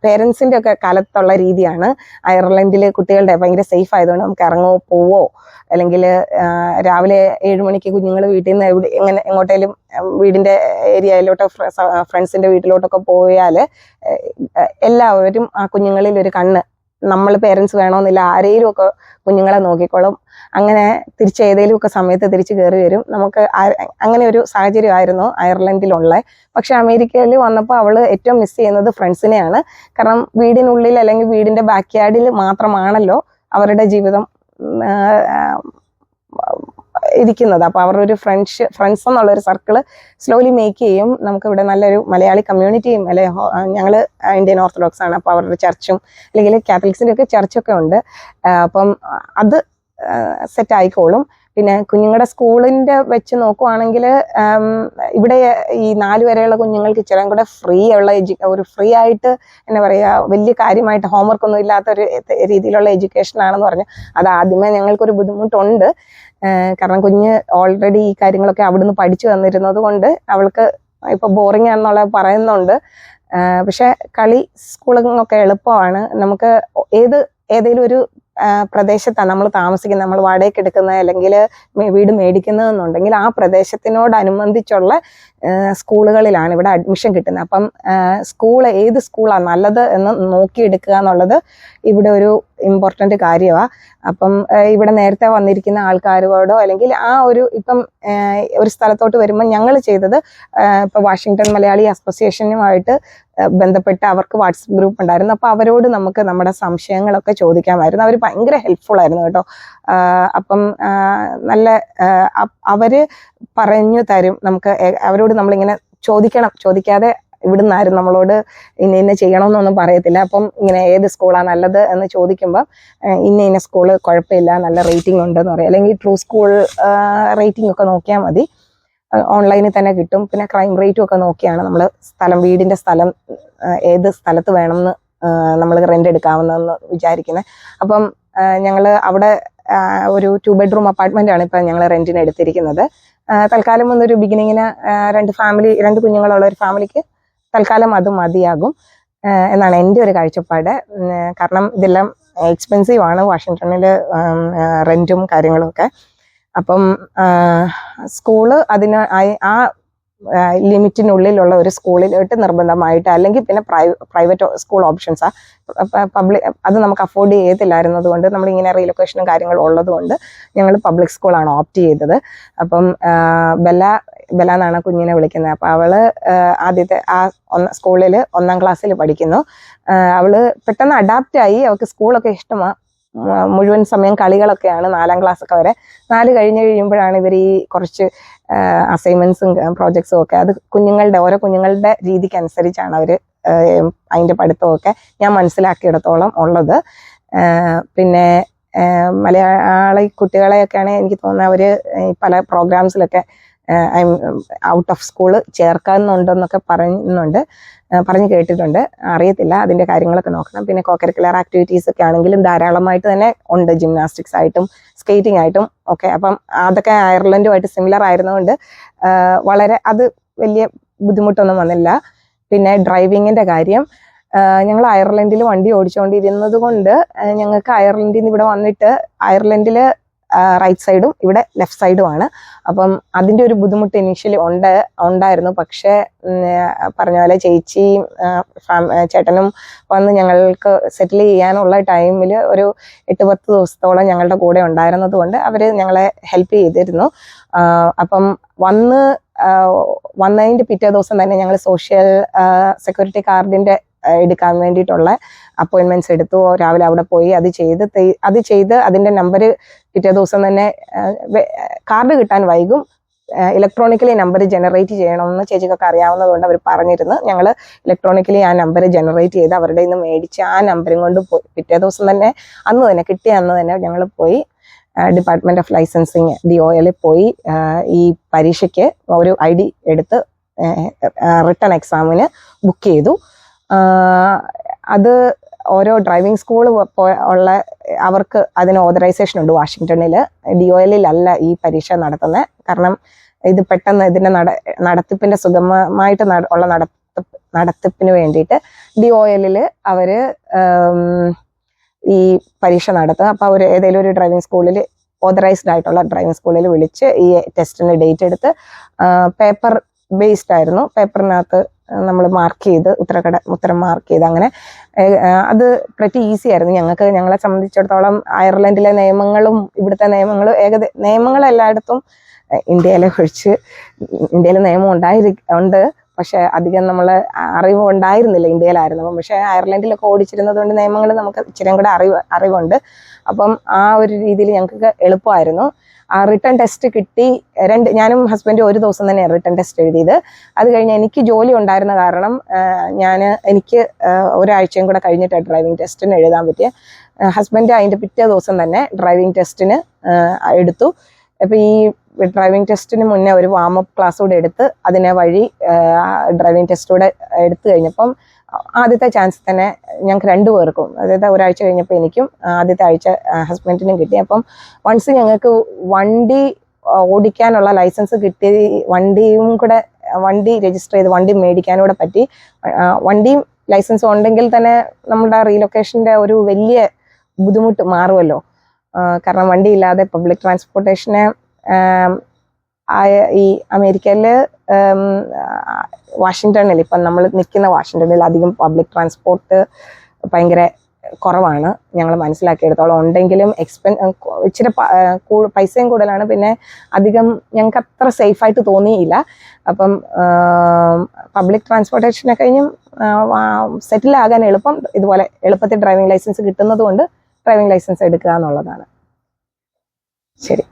പേരൻസിൻ്റെ ഒക്കെ കാലത്തുള്ള രീതിയാണ് അയർലൻഡിൽ കുട്ടികളുടെ ഭയങ്കര സേഫ് ആയതുകൊണ്ട് നമുക്ക് ഇറങ്ങോ പോവോ, അല്ലെങ്കിൽ രാവിലെ 7 മണിക്ക് കുഞ്ഞുങ്ങൾ വീട്ടിൽ നിന്ന് എങ്ങോട്ടേലും വീടിൻ്റെ ഏരിയയിലോട്ടോ ഫ്രണ്ട്സിൻ്റെ വീട്ടിലോട്ടൊക്കെ പോയാൽ എല്ലാവരും ആ കുഞ്ഞുങ്ങളിൽ ഒരു കണ്ണ്, നമ്മൾ പേരൻസ് വേണമെന്നില്ല, ആരെയും ഒക്കെ കുഞ്ഞുങ്ങളെ നോക്കിക്കോളും. അങ്ങനെ തിരിച്ച് ഏതെങ്കിലും ഒക്കെ സമയത്ത് തിരിച്ച് കയറി വരും. നമുക്ക് അങ്ങനെ ഒരു സാഹചര്യമായിരുന്നു അയർലൻഡിലുള്ള. പക്ഷെ അമേരിക്കയിൽ വന്നപ്പോൾ അവൾ ഏറ്റവും മിസ് ചെയ്യുന്നത് ഫ്രണ്ട്സിനെയാണ്. കാരണം വീടിനുള്ളിൽ അല്ലെങ്കിൽ വീടിൻ്റെ ബാക്ക് യാർഡിൽ മാത്രമാണല്ലോ അവരുടെ ജീവിതം ഇരിക്കുന്നത്. അപ്പോൾ അവരുടെ ഒരു ഫ്രണ്ട്സ് എന്നുള്ളൊരു സർക്കിള് സ്ലോലി മേക്ക് ചെയ്യും. നമുക്കിവിടെ നല്ലൊരു മലയാളി കമ്മ്യൂണിറ്റിയും, അല്ലെ ഞങ്ങൾ ഇന്ത്യൻ ഓർത്തഡോക്സ് ആണ്, അപ്പോൾ അവരുടെ ചർച്ചും അല്ലെങ്കിൽ കാത്തലിക്സിൻ്റെ ഒക്കെ ചർച്ചൊക്കെ ഉണ്ട്. അപ്പം അത് സെറ്റ് ആയിക്കോളും. പിന്നെ കുഞ്ഞുങ്ങളുടെ സ്കൂളിൻ്റെ വെച്ച് നോക്കുവാണെങ്കിൽ ഇവിടെ ഈ 4 വരെയുള്ള കുഞ്ഞുങ്ങൾക്ക് ഇച്ചിരി കൂടെ ഒരു ഫ്രീ ആയിട്ട് എന്താ പറയുക, വലിയ കാര്യമായിട്ട് ഹോംവർക്ക് ഒന്നും ഇല്ലാത്ത ഒരു രീതിയിലുള്ള എഡ്യൂക്കേഷൻ ആണെന്ന് പറഞ്ഞു. അത് ആദ്യമേ ഞങ്ങൾക്കൊരു ബുദ്ധിമുട്ടുണ്ട്. കാരണം കുഞ്ഞ് ഓൾറെഡി ഈ കാര്യങ്ങളൊക്കെ അവിടുന്ന് പഠിച്ചു വന്നിരുന്നത് കൊണ്ട് അവൾക്ക് ഇപ്പോൾ ബോറിംഗ് ആണെന്നുള്ളത് പറയുന്നുണ്ട്. പക്ഷെ കളി സ്കൂളിങ്ങൊക്കെ എളുപ്പമാണ്. നമുക്ക് ഏതെങ്കിലും ഒരു പ്രദേശത്താണ് നമ്മൾ താമസിക്കുന്നത്, നമ്മൾ വാടകയ്ക്ക് എടുക്കുന്നത് അല്ലെങ്കിൽ വീട് മേടിക്കുന്നതെന്നുണ്ടെങ്കിൽ ആ പ്രദേശത്തിനോടനുബന്ധിച്ചുള്ള സ്കൂളുകളിലാണ് ഇവിടെ അഡ്മിഷൻ കിട്ടുന്നത്. അപ്പം ഏത് സ്കൂളാണ് നല്ലത് എന്ന് നോക്കിയെടുക്കുക എന്നുള്ളത് ഇവിടെ ഒരു ഇമ്പോർട്ടൻ്റ് കാര്യമാണ്. അപ്പം ഇവിടെ നേരത്തെ വന്നിരിക്കുന്ന ആൾക്കാരോടോ അല്ലെങ്കിൽ ഇപ്പം ഒരു സ്ഥലത്തോട്ട് വരുമ്പോൾ ഞങ്ങൾ ചെയ്തത്, ഇപ്പോൾ വാഷിങ്ടൺ മലയാളി അസോസിയേഷനുമായിട്ട് ബന്ധപ്പെട്ട് അവർക്ക് വാട്സപ്പ് ഗ്രൂപ്പ് ഉണ്ടായിരുന്നു. അപ്പോൾ അവരോട് നമുക്ക് നമ്മുടെ സംശയങ്ങളൊക്കെ ചോദിക്കാമായിരുന്നു. അവർ ഭയങ്കര ഹെൽപ്ഫുൾ ആയിരുന്നു കേട്ടോ. അപ്പം നല്ല അവര് പറഞ്ഞു തരും നമുക്ക്. അവരോട് നമ്മളിങ്ങനെ ചോദിക്കാതെ ഇവിടുന്നാരും നമ്മളോട് ഇന്ന ചെയ്യണമെന്നൊന്നും പറയത്തില്ല. അപ്പം ഇങ്ങനെ ഏത് സ്കൂളാണ് നല്ലത് എന്ന് ചോദിക്കുമ്പോൾ ഇന്ന സ്കൂള് കുഴപ്പമില്ല, നല്ല റേറ്റിംഗ് ഉണ്ടെന്ന് പറയും. അല്ലെങ്കിൽ ട്രൂ സ്കൂൾ റേറ്റിംഗ് ഒക്കെ നോക്കിയാൽ മതി, ഓൺലൈനിൽ തന്നെ കിട്ടും. പിന്നെ ക്രൈം റേറ്റും ഒക്കെ നോക്കിയാണ് നമ്മൾ വീടിൻ്റെ സ്ഥലം ഏത് സ്ഥലത്ത് വേണമെന്ന് നമ്മൾ റെൻ്റ് എടുക്കാവുന്നതെന്ന് വിചാരിക്കുന്നത്. അപ്പം ഞങ്ങൾ അവിടെ ഒരു 2 ബെഡ്റൂം അപ്പാർട്ട്മെൻ്റ് ആണ് ഇപ്പം ഞങ്ങൾ റെൻറ്റിന് എടുത്തിരിക്കുന്നത്. തൽക്കാലം ഒന്നൊരു ബിഗിനിങ്ങിന് 2 കുഞ്ഞുങ്ങളുള്ള ഒരു ഫാമിലിക്ക് തൽക്കാലം അത് മതിയാകും എന്നാണ് എൻ്റെ ഒരു കാഴ്ചപ്പാട്. കാരണം ഇതെല്ലാം എക്സ്പെൻസീവ് ആണ് വാഷിങ്ടണിൽ റെൻറ്റും കാര്യങ്ങളും ഒക്കെ. അപ്പം സ്കൂള് ആ ലിമിറ്റിനുള്ളിലുള്ള ഒരു സ്കൂളിലോട്ട് നിർബന്ധമായിട്ട്, അല്ലെങ്കിൽ പിന്നെ പ്രൈവറ്റ് സ്കൂൾ ഓപ്ഷൻസാണ്. അത് നമുക്ക് അഫോർഡ് ചെയ്യത്തില്ലായിരുന്നത് കൊണ്ട് നമ്മളിങ്ങനെ റീലൊക്കേഷനും കാര്യങ്ങളും ഉള്ളത് കൊണ്ട് ഞങ്ങൾ പബ്ലിക് സ്കൂളാണ് ഓപ്റ്റ് ചെയ്തത്. അപ്പം ബെല്ല എന്നാണ് കുഞ്ഞിനെ വിളിക്കുന്നത്. അപ്പോൾ അവള് ആദ്യത്തെ സ്കൂളിൽ 1ാം ക്ലാസ്സിൽ പഠിക്കുന്നു. അവള് പെട്ടെന്ന് അഡാപ്റ്റ് ആയി. അവൾക്ക് സ്കൂളൊക്കെ ഇഷ്ടമാണ്. മുഴുവൻ സമയം കളികളൊക്കെയാണ് 4ാം ക്ലാസ്സൊക്കെ വരെ. 4 കഴിഞ്ഞ് കഴിയുമ്പോഴാണ് ഇവർ ഈ കുറച്ച് അസൈൻമെന്റ്സും പ്രോജക്ട്സും ഒക്കെ, അത് ഓരോ കുഞ്ഞുങ്ങളുടെ രീതിക്ക് അനുസരിച്ചാണ് അവർ അതിൻ്റെ പഠിത്തമൊക്കെ ഞാൻ മനസ്സിലാക്കിയിടത്തോളം ഉള്ളത്. പിന്നെ മലയാളി കുട്ടികളെയൊക്കെയാണ് എനിക്ക് തോന്നുന്നത് അവർ പല പ്രോഗ്രാംസിലൊക്കെ ഔട്ട് ഓഫ് സ്കൂള് ചേർക്കാനുണ്ടെന്നൊക്കെ പറഞ്ഞു കേട്ടിട്ടുണ്ട്. അറിയത്തില്ല, അതിൻ്റെ കാര്യങ്ങളൊക്കെ നോക്കണം. പിന്നെ കോകരിക്കുലർ ആക്ടിവിറ്റീസ് ഒക്കെ ആണെങ്കിലും ധാരാളമായിട്ട് തന്നെ ഉണ്ട്, ജിംനാസ്റ്റിക്സ് ആയിട്ടും സ്കേറ്റിംഗ് ആയിട്ടും ഒക്കെ. അപ്പം അതൊക്കെ അയർലൻഡുമായിട്ട് സിമിലർ ആയിരുന്നതുകൊണ്ട് അത് വലിയ ബുദ്ധിമുട്ടൊന്നും വന്നില്ല. പിന്നെ ഡ്രൈവിങ്ങിൻ്റെ കാര്യം, ഞങ്ങൾ അയർലൻഡിൽ വണ്ടി ഓടിച്ചുകൊണ്ടിരുന്നത് കൊണ്ട് ഞങ്ങൾക്ക് അയർലൻഡിൽ നിന്ന് ഇവിടെ വന്നിട്ട് അയർലൻഡിൽ റൈറ്റ് സൈഡും ഇവിടെ ലെഫ്റ്റ് സൈഡുമാണ്. അപ്പം അതിൻ്റെ ഒരു ബുദ്ധിമുട്ട് ഇനീഷ്യലി ഉണ്ടായിരുന്നു. പക്ഷേ പറഞ്ഞ പോലെ ചേച്ചിയും ചേട്ടനും വന്ന് ഞങ്ങൾക്ക് സെറ്റിൽ ചെയ്യാനുള്ള ടൈമിൽ ഒരു 8-10 ദിവസത്തോളം ഞങ്ങളുടെ കൂടെ ഉണ്ടായിരുന്നത് കൊണ്ട് അവർ ഞങ്ങളെ ഹെൽപ്പ് ചെയ്തിരുന്നു. അപ്പം വന്നതിൻ്റെ പിറ്റേ ദിവസം തന്നെ ഞങ്ങൾ സോഷ്യൽ സെക്യൂരിറ്റി കാർഡിൻ്റെ എടുക്കാൻ വേണ്ടിയിട്ടുള്ള അപ്പോയിൻമെന്റ്സ് എടുത്തു. രാവിലെ അവിടെ പോയി അത് ചെയ്ത് അതിൻ്റെ നമ്പർ പിറ്റേ ദിവസം തന്നെ, കാർഡ് കിട്ടാൻ വൈകും, ഇലക്ട്രോണിക്കലി നമ്പർ ജനറേറ്റ് ചെയ്യണമെന്ന് ചേച്ചിക്കൊക്കെ അറിയാവുന്നതുകൊണ്ട് അവർ പറഞ്ഞിരുന്നു. ഞങ്ങൾ ഇലക്ട്രോണിക്കലി ആ നമ്പർ ജനറേറ്റ് ചെയ്ത് അവരുടെ നിന്ന് മേടിച്ച് ആ നമ്പറും കൊണ്ട് പോയി പിറ്റേ ദിവസം തന്നെ കിട്ടിയ അന്ന് തന്നെ ഞങ്ങൾ പോയി ഡിപ്പാർട്ട്മെന്റ് ഓഫ് ലൈസൻസിങ് DOL പോയി ഈ പരീക്ഷയ്ക്ക് ഒരു ID എടുത്ത് റിട്ടൺ എക്സാമിന് ബുക്ക് ചെയ്തു. അത് ഓരോ ഡ്രൈവിംഗ് സ്കൂൾ ഉള്ള അവർക്ക് അതിന് ഓതറൈസേഷൻ ഉണ്ട് വാഷിങ്ടണിൽ. DOL അല്ല ഈ പരീക്ഷ നടത്തുന്നത്. കാരണം ഇത് പെട്ടെന്ന് ഇതിന്റെ നടത്തിപ്പിന്റെ സുഗമമായിട്ട് ഉള്ള നടത്തിപ്പിന് വേണ്ടിയിട്ട് DOL അവര് ഈ പരീക്ഷ നടത്തുക. അപ്പോൾ അവർ ഏതെങ്കിലും ഒരു ഡ്രൈവിംഗ് സ്കൂളിൽ ഓതറൈസ്ഡ് ആയിട്ടുള്ള ഡ്രൈവിംഗ് സ്കൂളിൽ വിളിച്ച് ഈ ടെസ്റ്റിന് ഡേറ്റ് എടുത്ത് പേപ്പർ ബേസ്ഡ് ആയിരുന്നു. പേപ്പറിനകത്ത് നമ്മൾ മാർക്ക് ചെയ്ത് ഉത്തരം മാർക്ക് ചെയ്ത് അങ്ങനെ അത് പ്രറ്റി ഈസി ആയിരുന്നു ഞങ്ങളെ സംബന്ധിച്ചിടത്തോളം. അയർലൻഡിലെ നിയമങ്ങളും ഇവിടുത്തെ നിയമങ്ങളും നിയമങ്ങൾ എല്ലായിടത്തും ഇന്ത്യയിലെ ഒഴിച്ച് ഇന്ത്യയിൽ നിയമം ഉണ്ട്, പക്ഷെ അധികം നമ്മൾ അറിവ് ഉണ്ടായിരുന്നില്ല ഇന്ത്യയിലായിരുന്നു. പക്ഷെ അയർലൻഡിലൊക്കെ ഓടിച്ചിരുന്നത് കൊണ്ട് നിയമങ്ങൾ നമുക്ക് ഇച്ചിരി കൂടെ അറിവുണ്ട്. അപ്പം ആ ഒരു രീതിയിൽ ഞങ്ങൾക്ക് എളുപ്പമായിരുന്നു. ആ റിട്ടേൺ ടെസ്റ്റ് കിട്ടി. ഞാനും ഹസ്ബൻഡും ഒരു ദിവസം തന്നെ റിട്ടേൺ ടെസ്റ്റ് എഴുതിയത്. അത് കഴിഞ്ഞ് എനിക്ക് ജോലി ഉണ്ടായിരുന്ന കാരണം എനിക്ക് ഒരാഴ്ചയും കൂടെ കഴിഞ്ഞിട്ട് ഡ്രൈവിംഗ് ടെസ്റ്റിന് എഴുതാൻ പറ്റിയ. ഹസ്ബൻഡ് അതിൻ്റെ പിറ്റേ ദിവസം തന്നെ ഡ്രൈവിംഗ് ടെസ്റ്റിന് എടുത്തു. അപ്പോൾ ഈ ഡ്രൈവിംഗ് ടെസ്റ്റിന് മുന്നേ ഒരു വാമപ്പ് ക്ലാസ് കൂടെ എടുത്ത് അതിനെ വഴി ഡ്രൈവിംഗ് ടെസ്റ്റ് കൂടെ എടുത്തു കഴിഞ്ഞപ്പം ആദ്യത്തെ ചാൻസ് തന്നെ ഞങ്ങൾക്ക് രണ്ടുപേർക്കും, അതായത് ഒരാഴ്ച കഴിഞ്ഞപ്പോൾ എനിക്കും ആദ്യത്തെ ആഴ്ച ഹസ്ബൻഡിനും കിട്ടി. അപ്പം വൺസ് ഞങ്ങൾക്ക് വണ്ടി ഓടിക്കാനുള്ള ലൈസൻസ് കിട്ടി, വണ്ടി രജിസ്റ്റർ ചെയ്ത് വണ്ടി മേടിക്കാനൂടെ പറ്റി. വണ്ടിയും ലൈസൻസും ഉണ്ടെങ്കിൽ തന്നെ നമ്മുടെ റീലൊക്കേഷൻ്റെ ഒരു വലിയ ബുദ്ധിമുട്ട് മാറുമല്ലോ. കാരണം വണ്ടിയില്ലാതെ പബ്ലിക് ട്രാൻസ്പോർട്ടേഷന് ഈ അമേരിക്കയിൽ വാഷിങ്ടണിൽ ഇപ്പം നമ്മൾ നിൽക്കുന്ന വാഷിങ്ടണിൽ അധികം പബ്ലിക് ട്രാൻസ്പോർട്ട് ഭയങ്കര കുറവാണ് ഞങ്ങൾ മനസ്സിലാക്കിയെടുത്തോളം. ഉണ്ടെങ്കിലും ഇച്ചിരി പൈസയും കൂടുതലാണ്. പിന്നെ അധികം ഞങ്ങൾക്ക് അത്ര സേഫായിട്ട് തോന്നിയില്ല. അപ്പം പബ്ലിക് ട്രാൻസ്പോർട്ടേഷനെ കഴിഞ്ഞും സെറ്റിലാകാൻ എളുപ്പം ഇതുപോലെ എളുപ്പത്തിൽ ഡ്രൈവിംഗ് ലൈസൻസ് കിട്ടുന്നത് കൊണ്ട് ഡ്രൈവിംഗ് ലൈസൻസ് എടുക്കുക എന്നുള്ളതാണ്. ശരി.